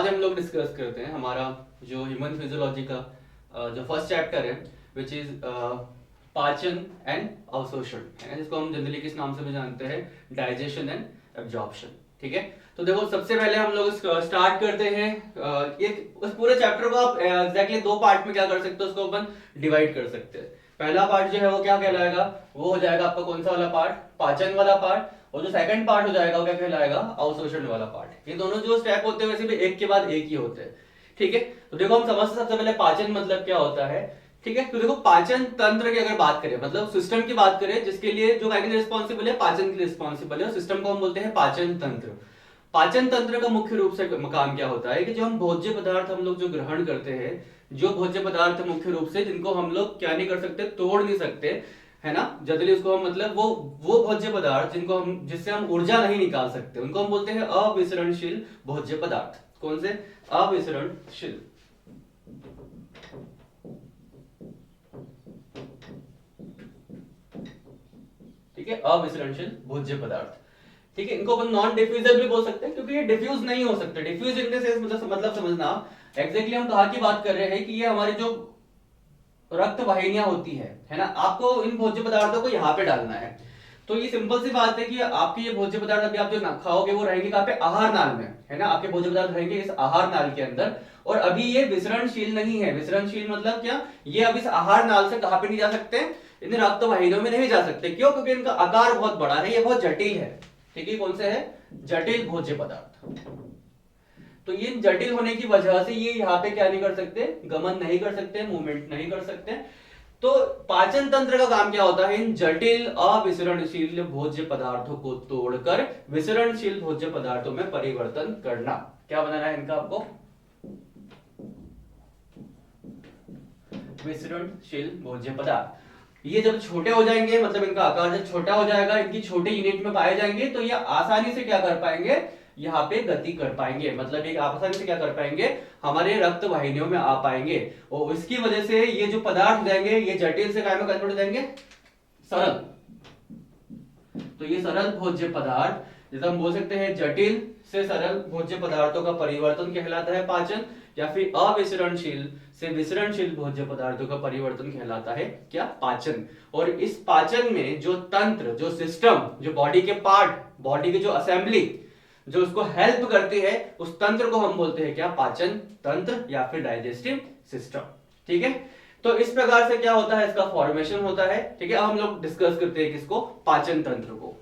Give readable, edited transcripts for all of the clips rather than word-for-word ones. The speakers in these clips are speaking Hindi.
आज हम लोग डिस्कस करते हैं हमारा जो ह्यूमन फिजियोलॉजी का जो फर्स्ट चैप्टर है विच इज पाचन एंड अवशोषण है, जिसको हम जनरली किस नाम से भी जानते हैं, डाइजेशन एंड एब्जॉर्प्शन। ठीक है, तो देखो सबसे पहले हम लोग स्टार्ट करते हैं। एक उस पूरे चैप्टर को आप एग्जैक्टली दो पार्ट में क्या कर सकते हो, उसको अपन डिवाइड कर सकते हैं। पहला पार्ट जो है वो क्या कहलाएगा, वो हो जाएगा आपका कौन सा वाला पार्ट, पाचन वाला पार्ट। और जो सेकंड पार्ट हो जाएगा वो क्या कहलाएगा, अवशोषण वाला पार्ट। ये दोनों जो स्टेप होते हैं वैसे भी एक के बाद एक ही होते हैं। ठीक है, तो देखो हम समझते हैं सबसे पहले पाचन मतलब क्या होता है। ठीक है, तो देखो पाचन तंत्र की अगर बात करें, मतलब सिस्टम की बात करें जिसके लिए जो रिस्पॉन्सिबल है, पाचन के लिए रिस्पॉन्सिबल है, सिस्टम को हम बोलते हैं पाचन तंत्र। पाचन तंत्र का मुख्य रूप से काम क्या होता है कि जो हम भोज्य पदार्थ हम लोग जो ग्रहण करते हैं, जो भोज्य पदार्थ मुख्य रूप से जिनको हम लोग क्या नहीं कर सकते, तोड़ नहीं सकते, है ना, जनरली उसको हम मतलब वो भोज्य पदार्थ जिनको हम जिससे हम ऊर्जा नहीं निकाल सकते, उनको हम बोलते हैं अविसरणशील भोज्य पदार्थ। कौन से, अविसरणशील। ठीक है, अविसरणशील भोज्य पदार्थ। ठीक है, इनको अपन नॉन डिफ्यूजल भी बोल सकते हैं क्योंकि ये डिफ्यूज नहीं हो सकते। डिफ्यूज इन द सेंस मतलब समझना एग्जैक्टली हम कहा की बात कर रहे हैं कि ये हमारी जो रक्त वाहिनियां होती है ना, आपको इन भोज्य पदार्थों को यहाँ पे डालना है। तो ये सिंपल सी बात है कि आपके ये भोज्य पदार्थ अभी आप जो खाओगे वो रहेंगे कहाँ पे, आहार नाल में, है ना। आपके भोज्य पदार्थ रहेंगे इस आहार नाल के अंदर, और अभी ये विसरणशील नहीं है। विसरणशील मतलब क्या, ये अब इस आहार नाल से कहाँ पे नहीं जा सकते, इन रक्त वाहिनियों में नहीं जा सकते। क्यों, क्योंकि इनका आकार बहुत बड़ा है, ये बहुत जटिल है। ठीक है, कौन से है, जटिल भोज्य पदार्थ। तो ये जटिल होने की वजह से ये यहाँ पे क्या नहीं कर सकते, गमन नहीं कर सकते, मूवमेंट नहीं कर सकते। तो पाचन तंत्र का काम क्या होता है, इन जटिल अविसरणशील भोज्य पदार्थों को तोड़कर विसरणशील भोज्य पदार्थों में परिवर्तन करना। क्या बनाना है इनका आपको, विसरणशील भोज्य पदार्थ। ये जब छोटे हो जाएंगे, मतलब इनका आकार जब छोटा हो जाएगा, इनकी छोटे यूनिट में पाए जाएंगे, तो ये आसानी से क्या कर पाएंगे, यहाँ पे गति कर पाएंगे, मतलब एक आसानी से क्या कर पाएंगे, हमारे रक्त वाहिनियों में आ पाएंगे। और इसकी वजह से ये जो पदार्थ हो जाएंगे ये जटिल से काय में कन्वर्ट हो जाएंगे, सरल। तो ये सरल भोज्य पदार्थ, जैसे हम बोल सकते हैं जटिल से सरल भोज्य पदार्थों का परिवर्तन कहलाता है पाचन, या फिर अविसरणशील से विसरणशील भोज्य पदार्थों का परिवर्तन कहलाता है क्या, पाचन। और इस पाचन में जो तंत्र, जो सिस्टम, जो बॉडी के पार्ट, बॉडी की जो असेंबली जो उसको हेल्प करती है, उस तंत्र को हम बोलते हैं क्या, पाचन तंत्र या फिर डाइजेस्टिव सिस्टम। ठीक है, तो इस प्रकार से क्या होता है, इसका फॉर्मेशन होता है। ठीक है, अब हम लोग डिस्कस करते हैं किसको, पाचन तंत्र को।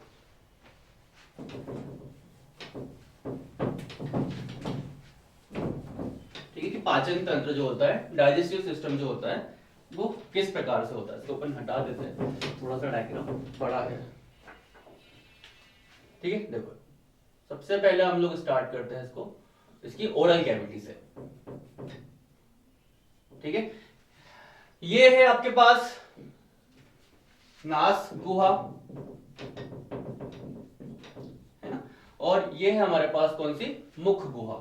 ठीक है, कि पाचन तंत्र जो होता है, डाइजेस्टिव सिस्टम जो होता है, वो किस प्रकार से होता है। इसको अपन हटा देते हैं, थोड़ा सा डायग्राम बड़ा है। ठीक है, देखो सबसे पहले हम लोग स्टार्ट करते हैं इसको, इसकी ओरल कैविटी से। ठीक है, ये है आपके पास नास गुहा, है ना, और ये है हमारे पास कौन सी, मुख गुहा।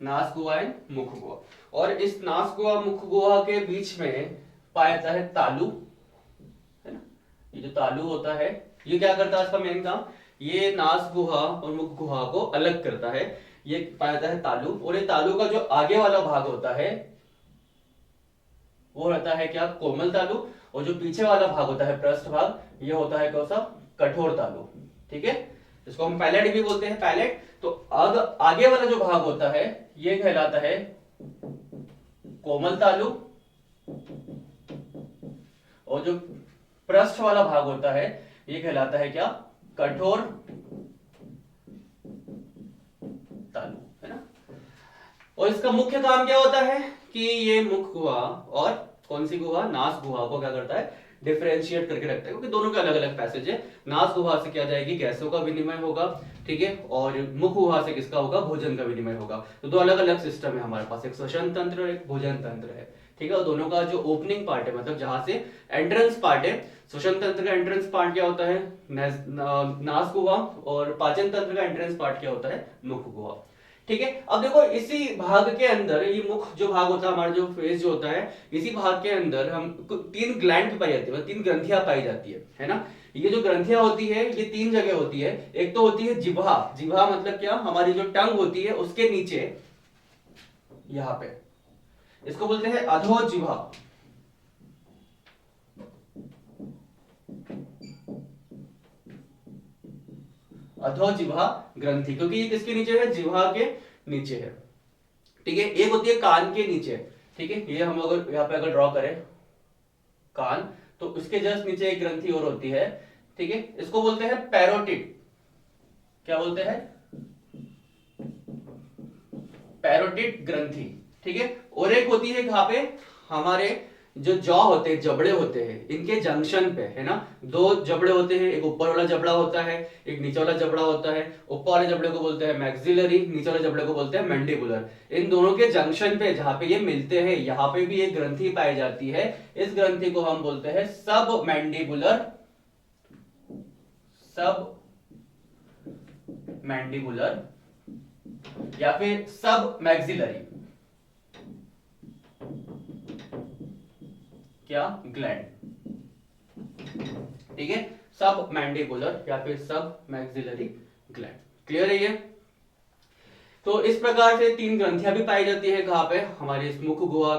नास गुहा एंड मुख गुहा। और इस नास गुहा मुख गुहा के बीच में पाया जाता है तालु, है ना। ये जो तालु होता है ये क्या करता है, इसका मेन काम, ये नास गुहा और मुख गुहा को अलग करता है। ये पाया जाता है तालु, और ये तालु का जो आगे वाला भाग होता है वो रहता है क्या, कोमल तालु, और जो पीछे वाला भाग होता है पृष्ठ भाग, ये होता है कौन सा, कठोर तालु। ठीक है, जिसको हम पैलेट भी बोलते हैं, पैलेट। तो आगे वाला जो भाग होता है ये कहलाता है कोमल तालु, और जो पृष्ठ वाला भाग होता है ये कहलाता है क्या, कठोर तालु, है ना। और इसका मुख्य काम क्या होता है कि ये मुख गुहा और कौन सी गुहा, नास गुहा को क्या करता है, डिफरेंशिएट करके रखता है, क्योंकि दोनों के अलग अलग पैसेज है। नास गुहा से क्या जाएगी, गैसों का विनिमय होगा, ठीक है, और मुख गुहा से किसका होगा, भोजन का विनिमय होगा। तो दो अलग अलग सिस्टम है हमारे पास, एक श्वसन तंत्र और एक भोजन तंत्र है। ठीक है, और दोनों का जो ओपनिंग पार्ट है, मतलब जहां से एंट्रेंस पार्ट है, श्वसन तंत्र का एंट्रेंस पार्ट क्या होता है, नास गुहा, और पाचन तंत्र का एंट्रेंस पार्ट क्या होता है, मुख गुहा। ठीक है, अब देखो इसी भाग के अंदर, ये मुख जो भाग होता है हमारा, जो फेस जो होता है, इसी भाग के अंदर हम तीन ग्लैंड पाई जाती है, तीन ग्रंथियां पाई जाती है ना। ये जो ग्रंथियां होती है ये 3 जगह होती है। एक तो होती है जिह्वा, जिह्वा मतलब क्या, हमारी जो टंग होती है उसके नीचे यहां पे, इसको बोलते हैं अधोजिह्वा। अधोजिह्वा ग्रंथि, क्योंकि ये किसके नीचे है, जिह्वा के नीचे है। ठीक है, एक होती है कान के नीचे। ठीक है, ये हम अगर यहाँ पे अगर ड्रॉ करें कान, तो उसके जस्ट नीचे एक ग्रंथि और होती है। ठीक है, इसको बोलते हैं पैरोटिड। क्या बोलते हैं, पैरोटिड ग्रंथि। ठीक है, और एक होती है कहां पे, हमारे जो जॉ होते हैं, जबड़े होते हैं, इनके जंक्शन पे, है ना, 2 जबड़े होते हैं, एक ऊपर वाला जबड़ा होता है, एक नीचे वाला जबड़ा होता है। ऊपर वाले जबड़े को बोलते हैं मैक्सिलरी, नीचे वाले जबड़े को बोलते हैं मैंडिबुलर। इन दोनों के जंक्शन पे जहां पे ये मिलते हैं, यहाँ पे भी एक ग्रंथि पाई जाती है। इस ग्रंथि को हम बोलते हैं सब मैंडिबुलर, सब मैंडिबुलर या फिर सब मैक्सिलरी, क्या, ग्लैंड। ठीक है, सब मैंडिबुलर या फिर सब मैक्सिलरी ग्लैंड। क्लियर है ये। तो इस प्रकार से 3 ग्रंथियां भी पाई जाती है कहां पे, हमारे इस मुख गुहा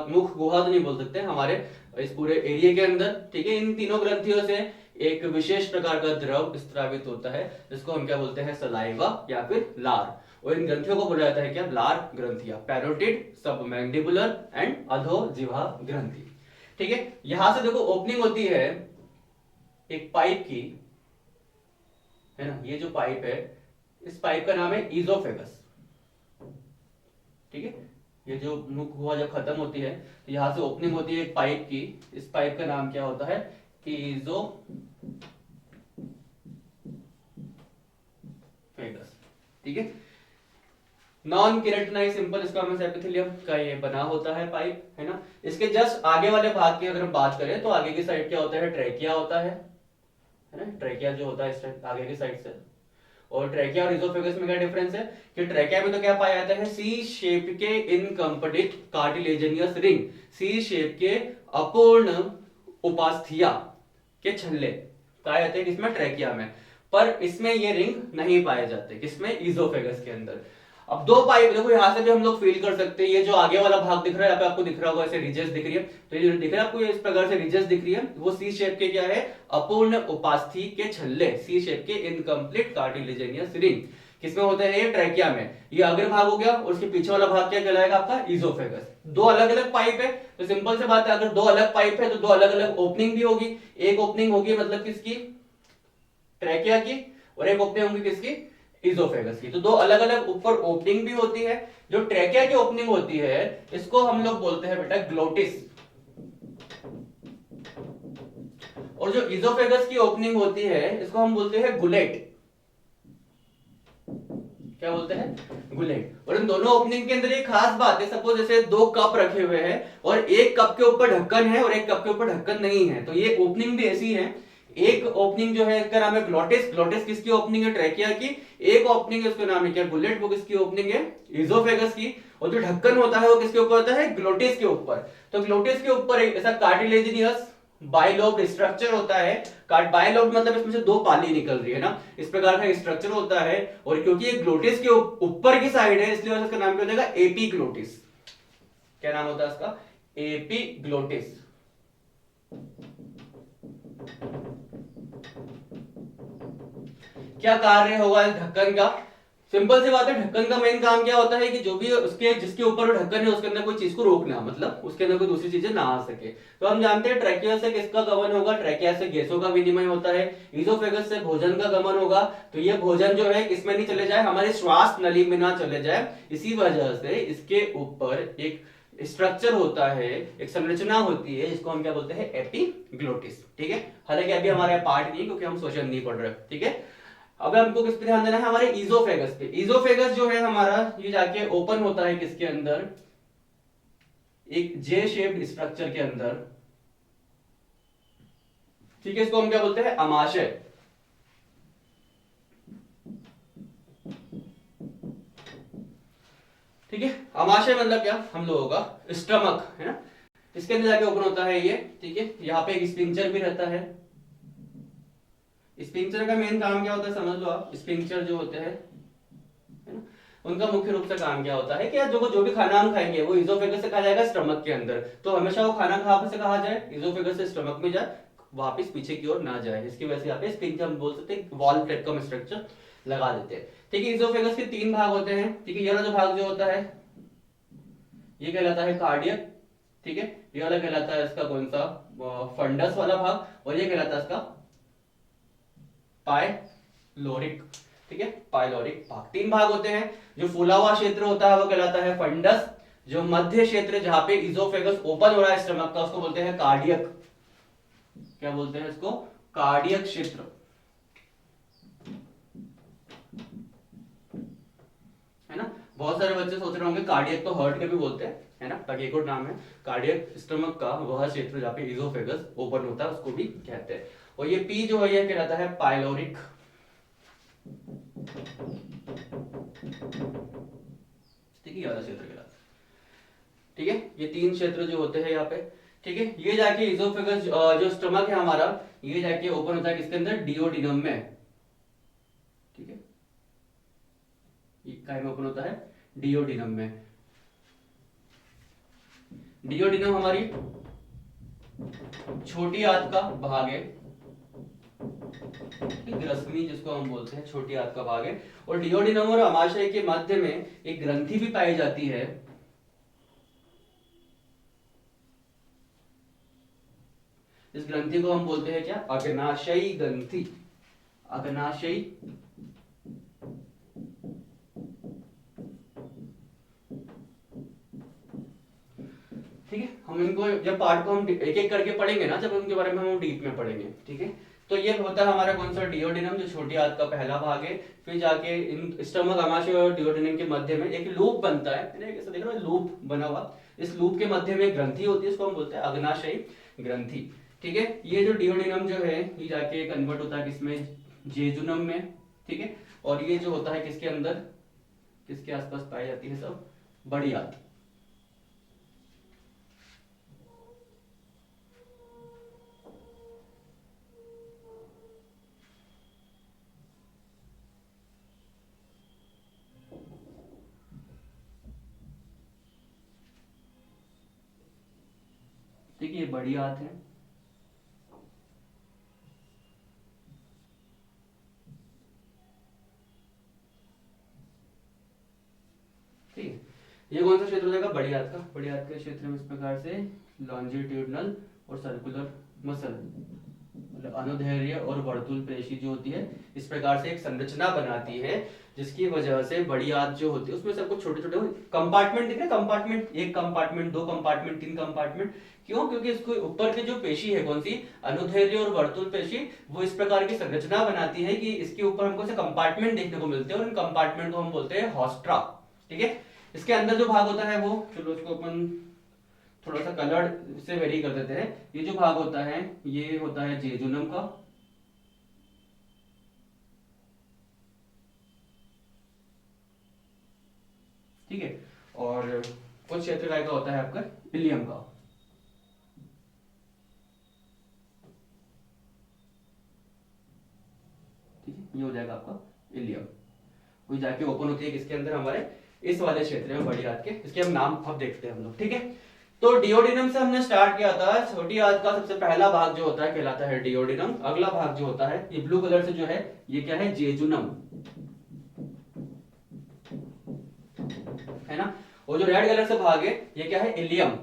तो नहीं बोल सकते, हमारे इस पूरे एरिया के अंदर। ठीक है, इन तीनों ग्रंथियों से एक विशेष प्रकार का द्रव स्त्रावित होता है, जिसको हम क्या बोलते हैं, सलाइवा या फिर लार। और इन ग्रंथियों को बोला जाता है क्या, लार ग्रंथियां, पैरोटिड, सब मैंडिबुलर एंड अधोजिह्वा ग्रंथि। ठीक है, यहां से देखो ओपनिंग होती है एक पाइप की, है ना, ये जो पाइप है, इस पाइप का नाम है इजोफेगस। ठीक है, ये जो मुख गुहा जब खत्म होती है तो यहां से ओपनिंग होती है एक पाइप की, इस पाइप का नाम क्या होता है, इजोफेगस। ठीक है, नॉन केराटिनाइज सिंपल स्क्वामस एपिथेलियम का ये बना होता है पाइप, है ना। इसके जस्ट आगे वाले भाग की अगर हम बात करें तो आगे की साइड क्या होता है, ट्रेकिया होता है ना, ट्रेकिया जो होता है इस आगे की साइड से। और ट्रेकिया और इजोफेगस में क्या डिफरेंस है कि ट्रेकिया में तो क्या पाया जाता है, सी शेप के इनकम्प्लीट कार्टिलेजिनियस रिंग, सी शेप के अपूर्ण उपास्थीया के छल्ले पाए जाते हैं किसमें, ट्रेकिया में। पर इसमें ये रिंग नहीं पाए जाते, किसमें, इजोफेगस के अंदर। अब 2 पाइप देखो, यहां से भी हम लोग फील कर सकते हैं, ये जो आगे वाला भाग दिख रहा है, यहाँ पे आपको दिख रहा होगा ऐसे रिजेस दिख रही है, तो ये दिख रहा है आपको, इस प्रकार से रिजेस दिख रही है, वो सी शेप के क्या है, अपूर्ण उपास्थि के छल्ले, सी शेप के इनकम्प्लीट कार्टिलेजिनियस रिंग। किसमें होते हैं, ये ट्रेकिया में। ये अग्र भाग हो गया, और उसके पीछे वाला भाग क्या कहलाएगा आपका, इजोफेगस। 2 अलग अलग पाइप है, तो सिंपल से बात है, अगर 2 अलग पाइप है तो 2 अलग अलग ओपनिंग भी होगी। एक ओपनिंग होगी मतलब किसकी, ट्रेकिया की, और एक ओपनिंग होगी किसकी, इजोफेगस की। तो 2 अलग अलग ऊपर ओपनिंग भी होती है। जो ट्रेकिया की ओपनिंग होती है इसको हम लोग बोलते हैं बेटा ग्लोटिस, और जो इजोफेगस की ओपनिंग होती है इसको हम बोलते हैं गुलेट। क्या बोलते हैं, गुलेट। और इन दोनों ओपनिंग के अंदर एक खास बात है, सपोज जैसे 2 कप रखे हुए हैं और एक कप के ऊपर ढक्कन है और एक कप के ऊपर ढक्कन नहीं है, तो ये ओपनिंग भी ऐसी है। एक ओपनिंग जो है इसका नाम है ग्लोटिस, ग्लोटिस किसकी ओपनिंग है, ट्रेकिया की। एक ओपनिंग है उसका नाम है क्या, गुलेट, वो किसकी ओपनिंग है, इजोफेगस की। और जो ढक्कन होता है वो किसके ऊपर होता है, ग्लोटिस के ऊपर। तो ग्लोटिस के ऊपर एक ऐसा कार्टिलेजिनियस बाइलोब्ड स्ट्रक्चर होता है। बाइलोब्ड मतलब इसमें से 2 पाली निकल रही है ना, इस प्रकार का स्ट्रक्चर होता है। और क्योंकि ये ग्लोटिस के ऊपर की साइड है, इसलिए इसका नाम क्या हो जाएगा, एपीग्लोटिस। क्या नाम होता है इसका, एपीग्लोटिस। क्या कार्य होगा इस ढक्कन का, सिंपल सी बात है, ढक्कन का मेन काम क्या होता है कि जो भी उसके जिसके ऊपर वो ढक्कन है उसके अंदर कोई चीज को रोकना, मतलब उसके अंदर कोई दूसरी चीजें ना आ सके। तो हम जानते हैं ट्रैकिया से किसका गमन होगा, ट्रैकिया से गैसों का विनिमय होता है। इजोफेगस से भोजन का गमन होगा, तो ये भोजन जो है किसमें नहीं चले जाए, हमारे श्वास नली में ना चले जाए। इसी वजह से इसके ऊपर एक स्ट्रक्चर होता है, एक संरचना होती है, जिसको हम क्या बोलते हैं, एपीग्लोटिस। ठीक है, हालांकि अभी हमारे पार्ट नहीं, क्योंकि हम सोशल नहीं पढ़ रहे। ठीक है, अब हमको किस पे ध्यान देना है, हमारे इजोफेगस पे। इजोफेगस जो है हमारा, ये जाके ओपन होता है किसके अंदर, एक जे शेप्ड स्ट्रक्चर के अंदर। ठीक है, इसको हम क्या बोलते हैं, अमाशय। ठीक है, अमाशय मतलब क्या, हम लोगों का स्टमक, है ना, इसके अंदर जाके ओपन होता है ये। ठीक है, यहाँ पे एक स्पिंचर भी रहता है, स्पिंक्चर का मेन काम क्या होता है समझ लो आप। स्पिंक्चर जो होते हैं है ना, उनका मुख्य रूप से काम क्या होता है कि जो भी खाना हम खाएंगे वो इजोफेगस से कहा जाएगा स्टमक के अंदर, तो हमेशा वो खाना कहाँ से कहा जाए, इजोफेगस से स्टमक में जाए, वापस पीछे की ओर ना जाए। इसकी वजह से यहाँ पे स्पिंक्चर हम बोल सकते हैं, वॉल टाइप का स्ट्रक्चर लगा देते हैं। ठीक है, इजोफेगस के 3 भाग होते हैं। ठीक है, ये वाला जो भाग जो होता है ये कहलाता है कार्डियक। ठीक है, ये वाला कहलाता है इसका कौन सा, फंडस वाला भाग, और ये कहलाता है इसका पाइलोरिक। ठीक है, पाइलोरिक भाग। 3 भाग होते हैं। जो फूला हुआ क्षेत्र होता है वो कहलाता है फंडस, जो मध्य क्षेत्र जहां पे इजोफेगस ओपन हो रहा है स्टमक का उसको बोलते हैं कार्डियक। क्या बोलते हैं इसको, कार्डियक क्षेत्र, है ना। बहुत सारे बच्चे सोच रहे होंगे कार्डियक तो हार्ट के भी बोलते हैं, है ना, ताकि एक और नाम है कार्डियक, स्टमक का वह क्षेत्र जहां पे इजोफेगस ओपन होता है उसको भी कहते हैं। और ये पी जो है ये कहलाता है पाइलोरिक। ठीक है, क्षेत्र कहलाता है। ठीक है, ये 3 क्षेत्र जो होते हैं यहाँ पे। ठीक है, ये जाके इजोफेगस जो स्टमक है हमारा, ये जाके ओपन होता है किसके अंदर, डिओडिनम में। ठीक है, ये काय में ओपन होता है, डिओडिनम में। डिओडिनम हमारी छोटी आंत का भाग है, ग्रसनी जिसको हम बोलते हैं, छोटी आंत का भाग है। और डिओडिनम और अमाशय के मध्य में एक ग्रंथि भी पाई जाती है। इस ग्रंथि को हम बोलते हैं क्या, अग्नाशयी ग्रंथि, अग्नाशयी। ठीक है, हम इनको जब पार्ट को हम एक एक करके पढ़ेंगे ना, जब उनके बारे में हम डीप में पढ़ेंगे। ठीक है, तो ये होता है हमारा कौन सा, डिओडिनम, जो छोटी आंत का पहला भाग है। फिर जाके इन स्टमक, अमाशय और डिओडिनम के मध्य में एक लूप बनता है, ऐसा देख रहे हो लूप बना हुआ। इस लूप के मध्य में ग्रंथि होती है, इसको हम बोलते हैं अग्नाशयी ग्रंथि। ठीक है, ये जो डिओडिनम जो है ये जाके कन्वर्ट होता है किसमें, जेजुनम में। ठीक है, और ये जो होता है किसके अंदर, किसके आसपास पाई जाती है, सब बड़ी आंत। ठीक है, ये बड़ी आंत है। ठीक है, ये कौन सा क्षेत्र हो जाएगा, बड़ी आंत का। बड़ी आंत के क्षेत्र में इस प्रकार से लॉन्जिट्यूडनल और सर्कुलर मसल, मतलब अनुदैर्ध्य और वर्तुल पेशी जो होती है इस प्रकार से एक संरचना बनाती है, जिसकी वजह से बड़ी आंत जो होती है उसमें सब कुछ छोटे छोटे कंपार्टमेंट दिख रहे, कंपार्टमेंट, 1 कंपार्टमेंट, 2 कंपार्टमेंट, 3 कंपार्टमेंट। क्यों, क्योंकि इसको ऊपर की जो पेशी है कौन सी, अनुदैर्ध्य और वर्तुल पेशी, वो इस प्रकार की संरचना बनाती है कि इसके ऊपर हमको से कंपार्टमेंट देखने को मिलते हैं, और इन कंपार्टमेंट को हम बोलते हैं हॉस्ट्रा। ठीक है, इसके अंदर जो भाग होता है वो, चलो इसको अपन थोड़ा सा कलर से वेरी कर देते हैं। ये जो भाग होता है ये होता है जेजुनम का। ठीक है, और कुछ क्षेत्र का होता है आपका इलियम का। ठीक है, ये हो जाएगा आपका इलियम। वो जाके ओपन होती है किसके अंदर, हमारे इस वाले क्षेत्र में, बड़ी आंत के। इसके हम नाम अब देखते हैं हम लोग। ठीक है, तो डिओडिनम से हमने स्टार्ट किया था। छोटी आंत का सबसे पहला भाग जो होता है कहलाता है डिओडिनम। अगला भाग जो होता है ये ब्लू कलर से जो है ये क्या है, जेजुनम, है ना। और जो रेड कलर से भाग है ये क्या है, इलियम।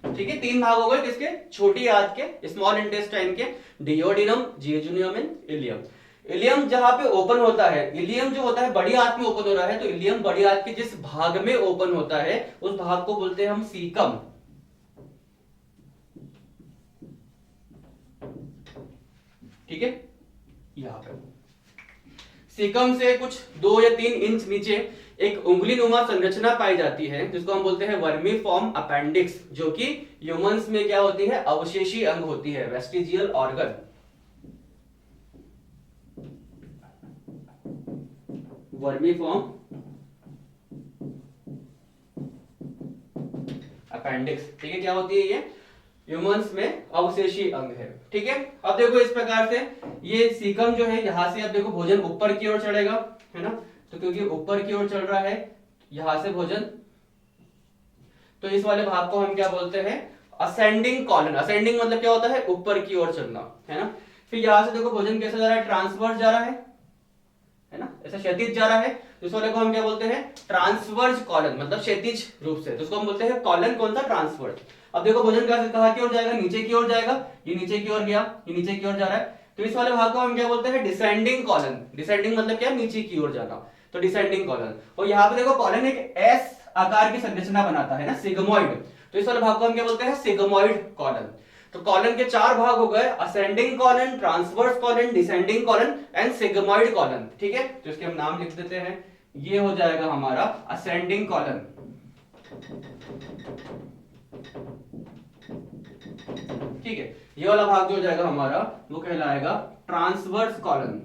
ठीक है, 3 भाग हो गए किसके, छोटी आंत के, स्मॉल इंटेस्टाइन के, डिओडिनम, जेजुनियम एंड इलियम। इलियम जहां पे ओपन होता है, इलियम जो होता है बड़ी आंत में ओपन हो रहा है, तो इलियम बड़ी आंत के जिस भाग में ओपन होता है उस भाग को बोलते हैं हम सीकम। ठीक है, यहां पर सीकम से कुछ 2 या 3 इंच नीचे एक उंगली नुमा संरचना पाई जाती है, जिसको हम बोलते हैं वर्मीफॉर्म अपेंडिक्स, जो कि ह्यूमंस में क्या होती है, अवशेषी अंग होती है, वेस्टिजियल ऑर्गन। Vermiform appendix. ठीक है, क्या होती है ये, ह्यूमंस में अवशेषी अंग है। ठीक है, अब देखो इस प्रकार से ये सीकम जो है यहां से अब देखो भोजन ऊपर की ओर चढ़ेगा, है ना, तो क्योंकि ऊपर की ओर चल रहा है यहां से भोजन, तो इस वाले भाग को हम क्या बोलते हैं, असेंडिंग कॉलन। असेंडिंग मतलब क्या होता है, ऊपर की ओर चलना, है ना। फिर यहां से देखो भोजन कैसे जा रहा है, ट्रांसवर्स जा रहा है ना, ऐसा क्षैतिज जा रहा है, तो इस वाले को हम क्या बोलते हैं, ट्रांसवर्स कॉलन, मतलब क्षैतिज रूप से, तो इसको हम बोलते हैं कॉलन कौन सा, ट्रांसवर्स। अब देखो भोजन कहां की ओर जाएगा, नीचे की ओर जाएगा, ये नीचे की ओर गया, ये नीचे की ओर जा रहा है, तो इस वाले भाग को हम क्या बोलते हैं, डिसेंडिंग कॉलन। डिसेंडिंग मतलब क्या, नीचे की ओर जाना, तो डिसेंडिंग कॉलन। और यहाँ पे देखो कॉलन एक एस आकार की संरचना बनाता है ना, सिग्मोइड, तो इस वाले भाग को हम क्या बोलते हैं, सिग्मोइड कॉलन। तो कॉलन के 4 भाग हो गए, ascending colon, transverse colon, descending colon and sigmoid colon. ठीक है, तो इसके हम नाम लिख देते हैं, ये हो जाएगा हमारा असेंडिंग कॉलन। ठीक है, ये वाला भाग जो हो जाएगा हमारा वो कहलाएगा ट्रांसवर्स कॉलन।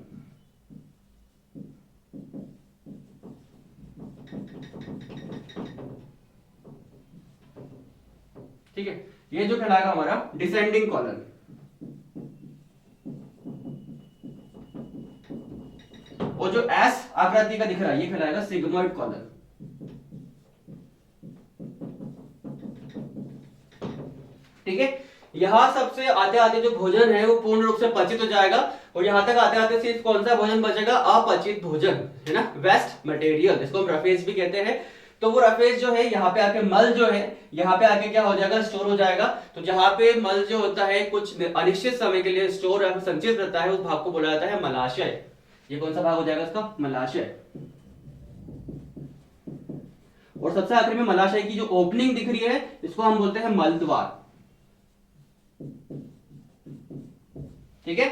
ठीक है, ये जो कहलाएगा हमारा डिसेंडिंग कॉलन। और जो एस आकृति का दिख रहा है ये कहलाएगा सिग्मोइड कॉलन। ठीक है, यहां सबसे आते आते जो भोजन है वो पूर्ण रूप से पचित हो जाएगा, और यहां तक आते आते सिर्फ कौन सा भोजन बचेगा, अपचित भोजन, है ना, वेस्ट मटेरियल, जिसको हम रफेज भी कहते हैं। तो वो रफेज जो है यहाँ पे आके मल जो है यहाँ पे आके क्या हो जाएगा, स्टोर हो जाएगा। तो जहां पे मल जो होता है कुछ अनिश्चित समय के लिए स्टोर या संचित रहता है, उस भाग को बोला जाता है मलाशय। ये कौन सा भाग हो जाएगा इसका, मलाशय। और सबसे आखिर में मलाशय की जो ओपनिंग दिख रही है इसको हम बोलते हैं मलद्वार। ठीक है,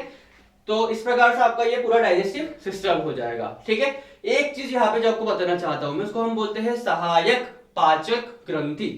तो इस प्रकार से आपका ये पूरा डाइजेस्टिव सिस्टम हो जाएगा। ठीक है, एक चीज यहाँ पे जो आपको बताना चाहता हूं मैं, उसको हम बोलते हैं सहायक पाचक ग्रंथि,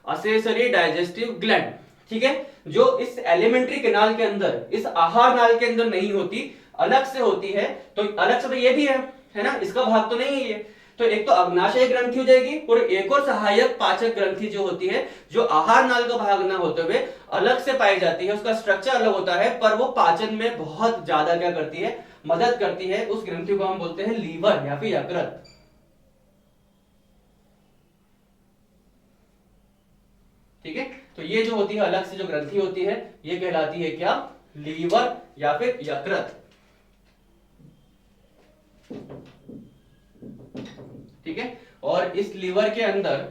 असेसरी डाइजेस्टिव ग्लैंड। ठीक है, जो इस एलिमेंट्री कैनाल के अंदर, इस आहार नाल के अंदर नहीं होती, अलग से होती है। तो अलग से तो ये भी है ना, इसका भाग तो नहीं है ये। तो एक तो अग्नाशय ग्रंथि हो जाएगी, और एक और सहायक पाचक ग्रंथि जो होती है, जो आहार नाल का भाग ना होते हुए अलग से पाई जाती है, उसका स्ट्रक्चर अलग होता है, पर वो पाचन में बहुत ज्यादा क्या करती है, मदद करती है। उस ग्रंथि को हम बोलते हैं लीवर या फिर यकृत। ठीक है, तो ये जो होती है अलग से जो ग्रंथि होती है ये कहलाती है क्या, लीवर या फिर यकृत। ठीक है, और इस लीवर के अंदर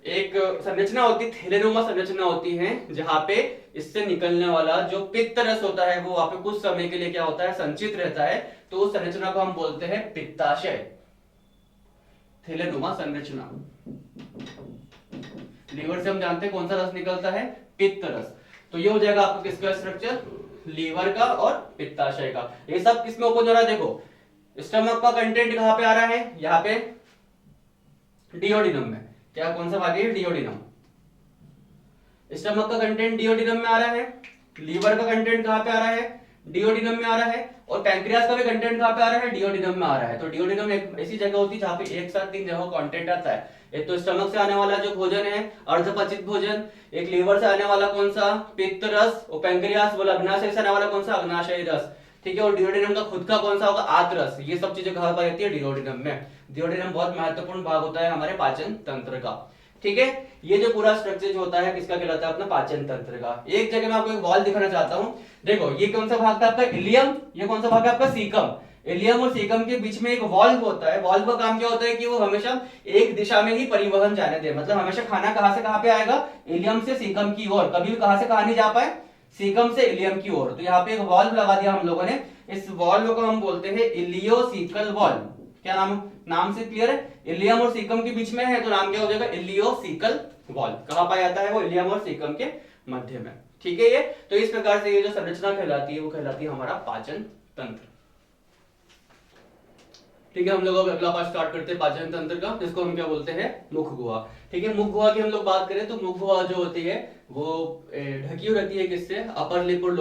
एक संरचना होती है, थैलेनुमा संरचना होती है, जहां पे इससे निकलने वाला जो पित्त रस होता है वो वहां पे कुछ समय के लिए क्या होता है, संचित रहता है। तो उस संरचना को हम बोलते हैं पित्ताशय, थैलेनुमा संरचना। लीवर से हम जानते हैं कौन सा रस निकलता है, पित्त रस। तो ये हो जाएगा आपको किसका स्ट्रक्चर, लीवर का और पित्ताशय का। ये सब किसमें ओपन हो रहा है, देखो स्टमक का कंटेंट कहां पे आ रहा है, यहाँ पे डिओडिनम में। क्या कौन सा भाग है, डिओडिनम। स्टमक का कंटेंट डिओडिनम में आ रहा है, लीवर का कंटेंट कहां पे आ रहा है, डिओडिनम में आ रहा है, और पैंक्रियास का भी कंटेंट कहां पे आ रहा है, डिओडिनम में आ रहा है। तो डिओडिनम एक ऐसी जगह होती है जहां पे एक साथ 3 जगह कंटेंट आता है। एक तो स्टमक से आने वाला जो भोजन है अर्धपचित भोजन, एक लीवर से आने वाला कौन सा, पित्त रस, और पैंक्रियास बोला अग्नाशय से आने वाला कौन सा, अग्नाशय रस। ठीक है, और डिओडिनम का खुद का कौन सा होगा, आंत्रस। ये सब चीजें कहां पर रहती है, डिओडिनम में। डिओडिनम बहुत महत्वपूर्ण भाग होता है हमारे पाचन तंत्र का। ठीक है, ये जो पूरा स्ट्रक्चर जो होता है किसका कहलाता है, अपना पाचन तंत्र का। एक जगह मैं आपको एक वॉल दिखाना चाहता हूं, देखो ये कौन सा भाग था आपका, इलियम, ये कौन सा भाग है आपका, सीकम। इलियम और सीकम के बीच में एक वॉल्व होता है। वॉल्व का काम क्या होता है कि वो हमेशा एक दिशा में ही परिवहन जाने दे, मतलब हमेशा खाना कहां से कहां पे आएगा, इलियम से सीकम की ओर, कभी भी कहां से कहां नहीं जा पाए, सीकम से इलियम की ओर। तो यहाँ पे एक वॉल्व लगा दिया हम लोगों ने, इस वॉल्व को हम बोलते हैं इलियोसिकल वॉल्व। क्या नाम से क्लियर है, इलियम और सीकम के बीच में है तो नाम क्या हो जाएगा, इलियोसिकल वॉल्व। कहां पाया जाता है वो, इलियम और सीकम के मध्य में। ठीक है, ये तो इस प्रकार से ये जो संरचना कहलाती है वो कहलाती है हमारा पाचन तंत्र। ठीक है, हम लोग अब अगला पार्ट स्टार्ट करते हैं पाचन तंत्र का, जिसको हम क्या बोलते हैं, मुख गुहा। ठीक है, मुख गुहा की हम लोग बात करें तो मुख गुहा जो होती है वो ढकी हुई रहती है किससे, अपर लिप और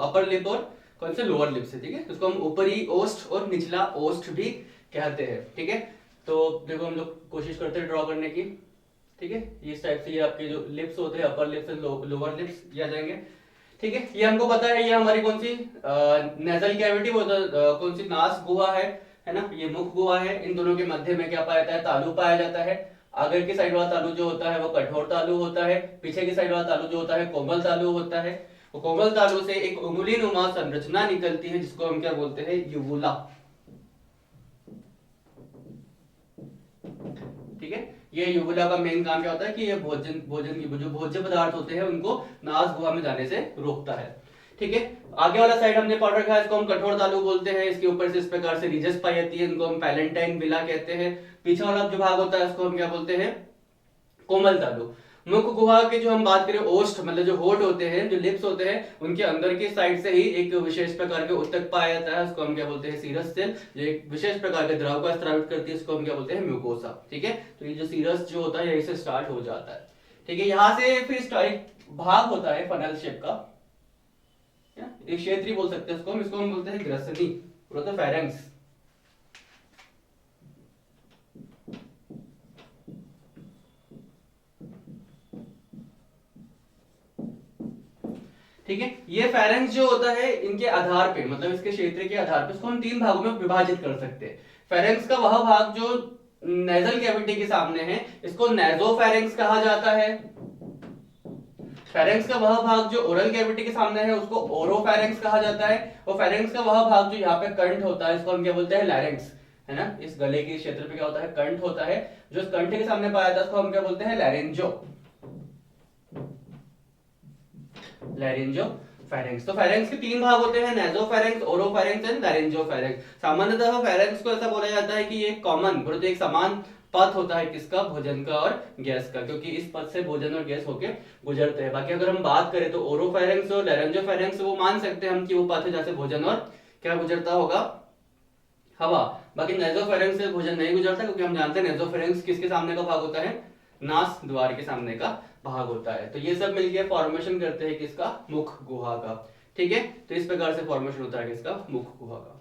अपर लिप और कौन से, लोअर लिप से। ठीक है, उसको हम ऊपरी ओष्ठ और निचला ओष्ठ भी कहते हैं। ठीक है, तो देखो हम लोग कोशिश करते हैं ड्रॉ करने की। ठीक है, इस टाइप से ये आपके जो लिप्स होते हैं, upper lips and lower lips, ये आ जाएंगे। ठीक है, ये हमको पता है ये हमारी कौन सी नेजल कैविटी, कौन सी नास गुहा है ना, ये मुख गुहा है। इन दोनों के मध्य में क्या पाया जाता है, तालु पाया जाता है। आगे की साइड वाला तालु जो होता है वो कठोर तालु होता है, पीछे की साइड वाला तालु जो होता है कोमल तालु होता है। वो कोमल तालु से एक उंगली नुमा संरचना निकलती है जिसको हम क्या बोलते हैं, युवुला। ठीक है, ये युवुला का मेन काम क्या होता है कि ये भोजन की जो भोज्य पदार्थ होते हैं उनको नास गुहा में जाने से रोकता है। ठीक है, आगे वाला साइड हमने पढ़ रखा है, इसको हम कठोर तालु बोलते हैं। इसके ऊपर से इस प्रकार से रिजस पाई जाती है, इनको हम पैलेंटाइन विला कहते हैं। पीछे वाला जो भाग होता है उसको हम क्या बोलते हैं, कोमल तालु। मुख गुहा की जो हम बात करें, ओष्ठ मतलब जो होठ होते हैं, जो लिप्स होते हैं, उनके अंदर की साइड से ही एक विशेष प्रकार के उत्तक पाया जाता है, उसको हम क्या बोलते हैं, सीरस सेल। जो एक विशेष प्रकार के द्रव का स्रावित करती है, उसको हम क्या बोलते हैं, म्यूकोसा। ठीक है, तो ये जो सीरस जो होता है यही से स्टार्ट हो जाता है। ठीक है, यहाँ से फिर एक भाग होता है फनल शेप का, एक क्षेत्री बोल सकते हैं इसको हम बोलते हैं ग्रसनी, फेरेंक्स। ठीक है, ये फेरेंक्स जो होता है इनके आधार पे, मतलब इसके क्षेत्र के आधार पे इसको हम 3 भागों में विभाजित कर सकते हैं। फेरेंक्स का वह भाग जो नेजल कैविटी के सामने है इसको नेजोफेरेंक्स कहा जाता है। फेरेंक्स का वह भाग जो ओरल कैविटी के सामने है उसको ओरोफेरेंक्स कहा जाता है। और फेरेंक्स का वह भाग जो यहाँ पे कंठ होता है इसको हम क्या बोलते हैं, लैरिंक्स, है ना। इस गले के क्षेत्र पे क्या होता है, कंठ होता है, जो कंठ के सामने पाया जाता है उसको हम क्या बोलते हैं, लैरिंजो फेरेंक्स। तो फेरेंक्स के 3 भाग होते हैं, नेजोफेरेंक्स, ओरोफेरेंक्स एंड लैरिंजोफेरेंक्स। सामान्यतः फेरेंक्स को ऐसा बोला जाता है कि ये कॉमन, एक समान पथ होता है किसका, भोजन का और गैस का, क्योंकि इस पथ से भोजन और गैस होके गुजरते हैं। बाकी अगर हम बात करें तो ओरोफेरेंक्स और लैरिंजोफेरेंक्स वो मान सकते हैं हम कि वो पथ है जहाँ से भोजन और क्या गुजरता होगा, हवा। बाकी नेजोफेरेंक्स से भोजन नहीं गुजरता, क्योंकि हम जानते हैं नेजोफेरेंक्स किसके सामने का भाग होता है, नास द्वार के सामने का भाग होता है। तो ये सब मिलके फॉर्मेशन करते हैं किसका, मुख गुहा का। ठीक है, तो इस प्रकार से फॉर्मेशन होता है किसका, मुख गुहा का।